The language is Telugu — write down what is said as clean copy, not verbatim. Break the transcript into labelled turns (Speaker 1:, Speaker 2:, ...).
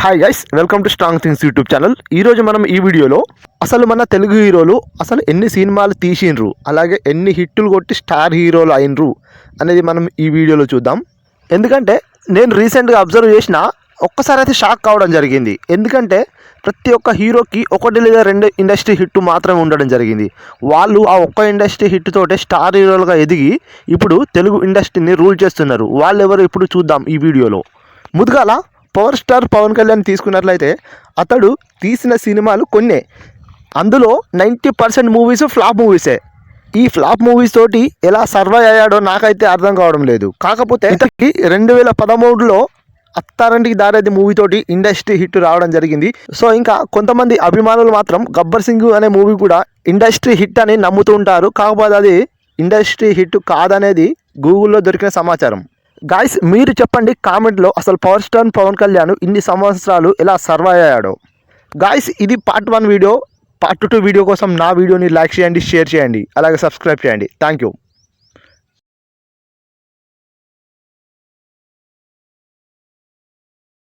Speaker 1: Hi guys, welcome to strong things YouTube channel. ఈరోజు మనం ఈ వీడియోలో అసలు మన తెలుగు హీరోలు అసలు ఎన్ని సినిమాలు తీసిండ్రు, అలాగే ఎన్ని హిట్టులు కొట్టి స్టార్ హీరోలు అయినరు అనేది మనం ఈ వీడియోలో చూద్దాం. ఎందుకంటే నేను రీసెంట్గా అబ్జర్వ్ చేసిన ఒక్కసారి అయితే షాక్ కావడం జరిగింది. ఎందుకంటే ప్రతి ఒక్క హీరోకి ఒకటి లేదా రెండు ఇండస్ట్రీ హిట్ మాత్రమే ఉండడం జరిగింది. వాళ్ళు ఆ ఒక్క ఇండస్ట్రీ హిట్ తోటే స్టార్ హీరోలుగా ఎదిగి ఇప్పుడు తెలుగు ఇండస్ట్రీని రూల్ చేస్తున్నారు. వాళ్ళు ఎవరు ఇప్పుడు చూద్దాం ఈ వీడియోలో. ముందుగాల పవర్ స్టార్ పవన్ కళ్యాణ్ తీసుకున్నట్లయితే అతడు తీసిన సినిమాలు కొన్నే, అందులో 90% మూవీస్ ఫ్లాప్ మూవీసే. ఈ ఫ్లాప్ మూవీస్ తోటి ఎలా సర్వైవ్ అయ్యాడో నాకైతే అర్థం కావడం లేదు. కాకపోతే ఇతనికి 2013లో అత్తారింటికి దారేది మూవీ తోటి ఇండస్ట్రీ హిట్ రావడం జరిగింది. సో ఇంకా కొంతమంది అభిమానులు మాత్రం గబ్బర్ సింగ్ అనే మూవీ కూడా ఇండస్ట్రీ హిట్ అని నమ్ముతూ ఉంటారు. కాకపోతే అది ఇండస్ట్రీ హిట్ కాదనేది గూగుల్లో దొరికిన సమాచారం. గాయస్, మీరు చెప్పండి కామెంట్లో, అసలు పవర్ స్టార్ పవన్ కళ్యాణ్ ఇన్ని సంవత్సరాలు ఎలా సర్వైవ్ అయ్యాడో. గాయస్, ఇది పార్ట్ 1 వీడియో. పార్ట్ 2 వీడియో కోసం నా వీడియోని లైక్ చేయండి, షేర్ చేయండి, అలాగే సబ్స్క్రైబ్ చేయండి. Thank you.